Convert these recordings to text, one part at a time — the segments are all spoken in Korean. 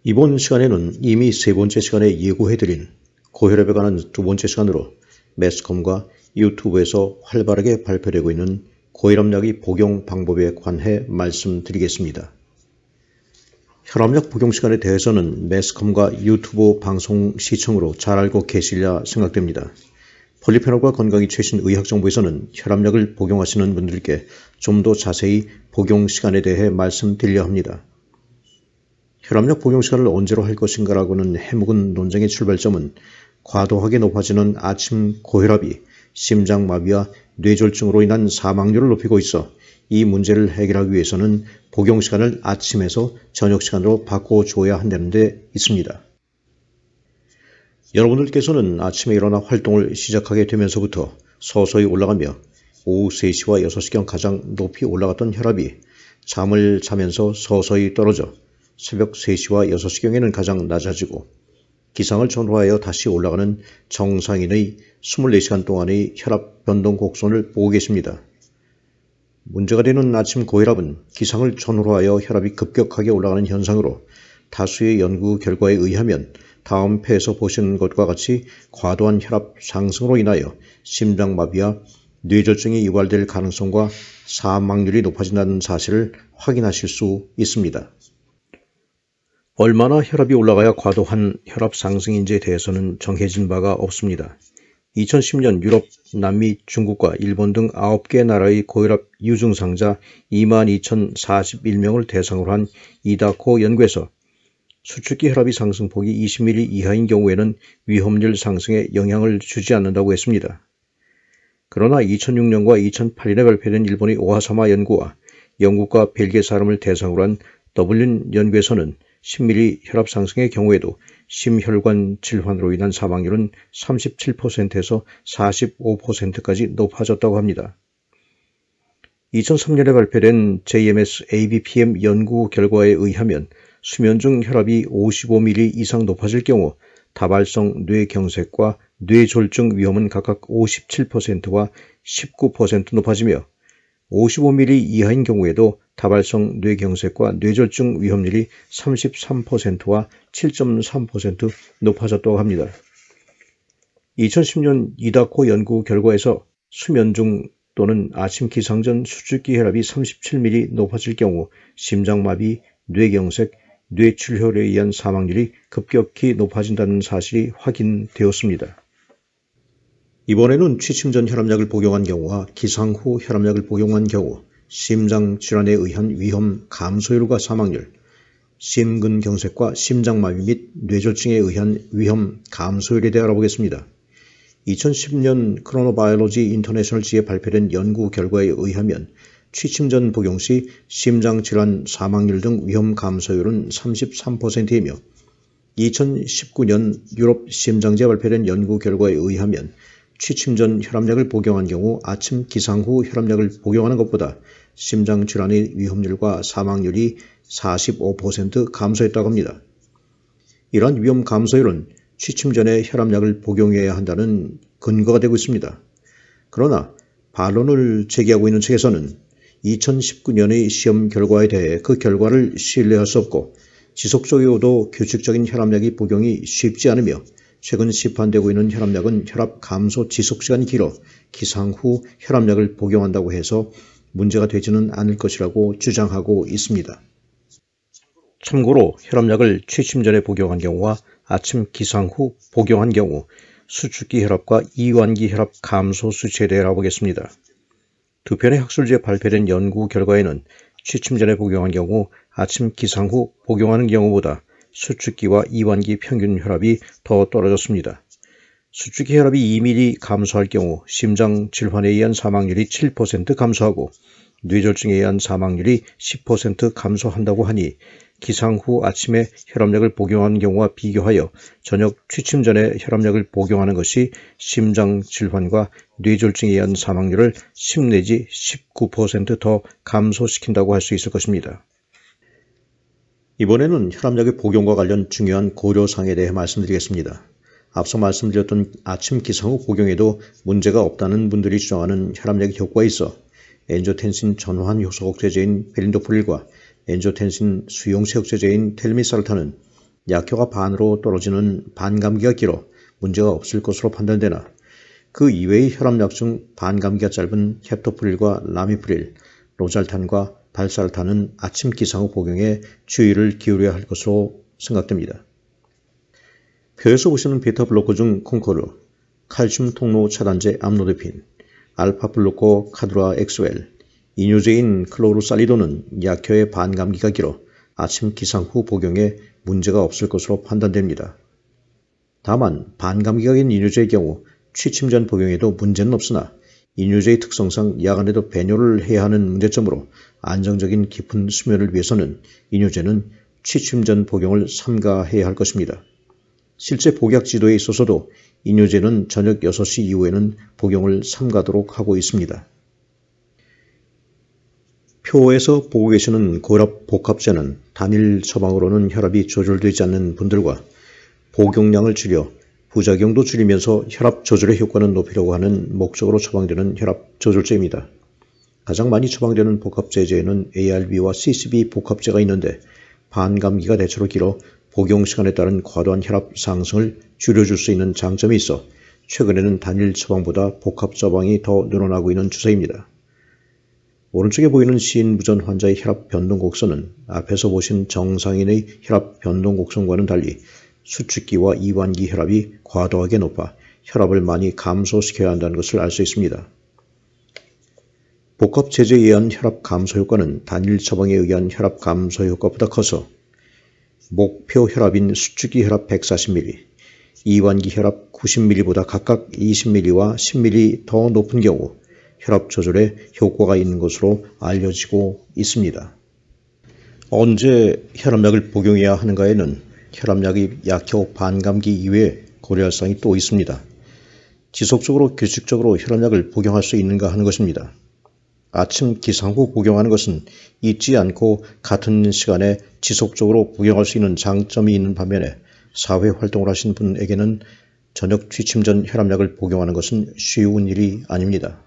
이번 시간에는 이미 세 번째 시간에 예고해드린 고혈압에 관한 두 번째 시간으로 매스컴과 유튜브에서 활발하게 발표되고 있는 고혈압약의 복용 방법에 관해 말씀드리겠습니다. 혈압약 복용 시간에 대해서는 매스컴과 유튜브 방송 시청으로 잘 알고 계시리라 생각됩니다. 폴리페놀과 건강의 최신 의학 정보에서는 혈압약을 복용하시는 분들께 좀 더 자세히 복용 시간에 대해 말씀드리려 합니다. 혈압약 복용 시간을 언제로 할 것인가라고는 해묵은 논쟁의 출발점은 과도하게 높아지는 아침 고혈압이 심장마비와 뇌졸중으로 인한 사망률을 높이고 있어 이 문제를 해결하기 위해서는 복용 시간을 아침에서 저녁 시간으로 바꿔줘야 한다는 데 있습니다. 여러분들께서는 아침에 일어나 활동을 시작하게 되면서부터 서서히 올라가며 오후 3시와 6시경 가장 높이 올라갔던 혈압이 잠을 자면서 서서히 떨어져 새벽 3시와 6시경에는 가장 낮아지고 기상을 전후하여 다시 올라가는 정상인의 24시간 동안의 혈압 변동 곡선을 보고 계십니다. 문제가 되는 아침 고혈압은 기상을 전후로 하여 혈압이 급격하게 올라가는 현상으로 다수의 연구 결과에 의하면 다음 패에서 보시는 것과 같이 과도한 혈압 상승으로 인하여 심장마비와 뇌졸중이 유발될 가능성과 사망률이 높아진다는 사실을 확인하실 수 있습니다. 얼마나 혈압이 올라가야 과도한 혈압 상승인지에 대해서는 정해진 바가 없습니다. 2010년 유럽, 남미, 중국과 일본 등 9개 나라의 고혈압 유증상자 22,041명을 대상으로 한 이다코 연구에서 수축기 혈압이 상승폭이 20mm 이하인 경우에는 위험률 상승에 영향을 주지 않는다고 했습니다. 그러나 2006년과 2008년에 발표된 일본의 오하사마 연구와 영국과 벨기에 사람을 대상으로 한 더블린 연구에서는 10mm 혈압 상승의 경우에도 심혈관 질환으로 인한 사망률은 37%에서 45%까지 높아졌다고 합니다. 2003년에 발표된 JMS ABPM 연구 결과에 의하면 수면 중 혈압이 55mm 이상 높아질 경우 다발성 뇌경색과 뇌졸중 위험은 각각 57%와 19% 높아지며 55mm 이하인 경우에도 다발성 뇌경색과 뇌졸중 위험률이 33%와 7.3% 높아졌다고 합니다. 2010년 이다코 연구 결과에서 수면 중 또는 아침 기상 전 수축기 혈압이 37mm 높아질 경우 심장마비, 뇌경색, 뇌출혈에 의한 사망률이 급격히 높아진다는 사실이 확인되었습니다. 이번에는 취침 전 혈압약을 복용한 경우와 기상 후 혈압약을 복용한 경우 심장질환에 의한 위험 감소율과 사망률, 심근경색과 심장마비 및 뇌졸중에 의한 위험 감소율에 대해 알아보겠습니다. 2010년 크로노바이올로지 인터내셔널지에 발표된 연구 결과에 의하면 취침 전 복용 시 심장질환 사망률 등 위험 감소율은 33%이며 2019년 유럽 심장지에 발표된 연구 결과에 의하면 취침 전 혈압약을 복용한 경우 아침 기상 후 혈압약을 복용하는 것보다 심장질환의 위험률과 사망률이 45% 감소했다고 합니다. 이러한 위험 감소율은 취침 전에 혈압약을 복용해야 한다는 근거가 되고 있습니다. 그러나 반론을 제기하고 있는 측에서는 2019년의 시험 결과에 대해 그 결과를 신뢰할 수 없고 지속적이고도 규칙적인 혈압약의 복용이 쉽지 않으며 최근 시판되고 있는 혈압약은 혈압 감소 지속시간이 길어 기상 후 혈압약을 복용한다고 해서 문제가 되지는 않을 것이라고 주장하고 있습니다. 참고로 혈압약을 취침 전에 복용한 경우와 아침 기상 후 복용한 경우 수축기 혈압과 이완기 혈압 감소 수치에 대해 알아보겠습니다. 두 편의 학술지에 발표된 연구 결과에는 취침 전에 복용한 경우 아침 기상 후 복용하는 경우보다 수축기와 이완기 평균 혈압이 더 떨어졌습니다. 수축기 혈압이 2mm 감소할 경우 심장 질환에 의한 사망률이 7% 감소하고 뇌졸중에 의한 사망률이 10% 감소한다고 하니 기상 후 아침에 혈압약을 복용하는 경우와 비교하여 저녁 취침 전에 혈압약을 복용하는 것이 심장 질환과 뇌졸중에 의한 사망률을 10 내지 19% 더 감소시킨다고 할 수 있을 것입니다. 이번에는 혈압약의 복용과 관련 중요한 고려사항에 대해 말씀드리겠습니다. 앞서 말씀드렸던 아침 기상 후 복용에도 문제가 없다는 분들이 주장하는 혈압약의 효과에 있어 엔조텐신 전환 효소 억제제인 베린도프릴과 엔조텐신 수용체 억제제인 텔미사르탄은 약효가 반으로 떨어지는 반감기가 길어 문제가 없을 것으로 판단되나 그 이외의 혈압약 중 반감기가 짧은 헵토프릴과 라미프릴, 로잘탄과 발사르탄은 아침 기상 후 복용에 주의를 기울여야 할 것으로 생각됩니다. 표에서 보시는 베타블로커 중 콩코르, 칼슘 통로 차단제 암로드핀, 알파블로커 카드라 엑스웰, 이뇨제인 클로르살리도는 약효의 반감기가 길어 아침 기상 후 복용에 문제가 없을 것으로 판단됩니다. 다만 반감기가 긴 이뇨제의 경우 취침 전 복용에도 문제는 없으나 이뇨제의 특성상 야간에도 배뇨를 해야 하는 문제점으로 안정적인 깊은 수면을 위해서는 이뇨제는 취침 전 복용을 삼가해야 할 것입니다. 실제 복약 지도에 있어서도 이뇨제는 저녁 6시 이후에는 복용을 삼가도록 하고 있습니다. 표에서 보고 계시는 고혈압 복합제는 단일 처방으로는 혈압이 조절되지 않는 분들과 복용량을 줄여 부작용도 줄이면서 혈압 조절의 효과는 높이려고 하는 목적으로 처방되는 혈압 조절제입니다. 가장 많이 처방되는 복합제제에는 ARB와 CCB 복합제가 있는데 반감기가 대체로 길어 복용 시간에 따른 과도한 혈압 상승을 줄여줄 수 있는 장점이 있어 최근에는 단일 처방보다 복합 처방이 더 늘어나고 있는 추세입니다. 오른쪽에 보이는 시인부전 환자의 혈압 변동 곡선은 앞에서 보신 정상인의 혈압 변동 곡선과는 달리 수축기와 이완기 혈압이 과도하게 높아 혈압을 많이 감소시켜야 한다는 것을 알 수 있습니다. 복합 제제에 의한 혈압 감소 효과는 단일 처방에 의한 혈압 감소 효과보다 커서 목표 혈압인 수축기 혈압 140ml, 이완기 혈압 90ml보다 각각 20ml와 10ml 더 높은 경우 혈압 조절에 효과가 있는 것으로 알려지고 있습니다. 언제 혈압약을 복용해야 하는가에는 혈압약의 약효 반감기 이외에 고려할 사항이 또 있습니다. 지속적으로 규칙적으로 혈압약을 복용할 수 있는가 하는 것입니다. 아침 기상 후 복용하는 것은 잊지 않고 같은 시간에 지속적으로 복용할 수 있는 장점이 있는 반면에 사회활동을 하신 분에게는 저녁 취침 전 혈압약을 복용하는 것은 쉬운 일이 아닙니다.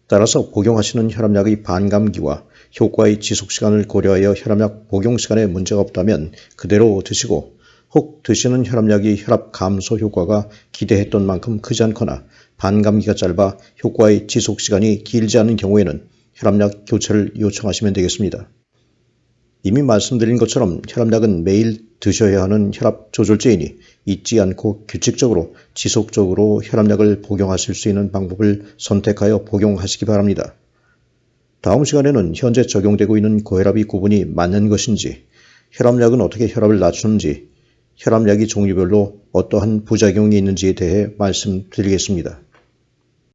따라서 복용하시는 혈압약의 반감기와 효과의 지속시간을 고려하여 혈압약 복용 시간에 문제가 없다면 그대로 드시고 혹 드시는 혈압약이 혈압 감소 효과가 기대했던 만큼 크지 않거나 반감기가 짧아 효과의 지속시간이 길지 않은 경우에는 혈압약 교체를 요청하시면 되겠습니다. 이미 말씀드린 것처럼 혈압약은 매일 드셔야 하는 혈압 조절제이니 잊지 않고 규칙적으로 지속적으로 혈압약을 복용하실 수 있는 방법을 선택하여 복용하시기 바랍니다. 다음 시간에는 현재 적용되고 있는 고혈압의 구분이 맞는 것인지, 혈압약은 어떻게 혈압을 낮추는지, 혈압약이 종류별로 어떠한 부작용이 있는지에 대해 말씀드리겠습니다.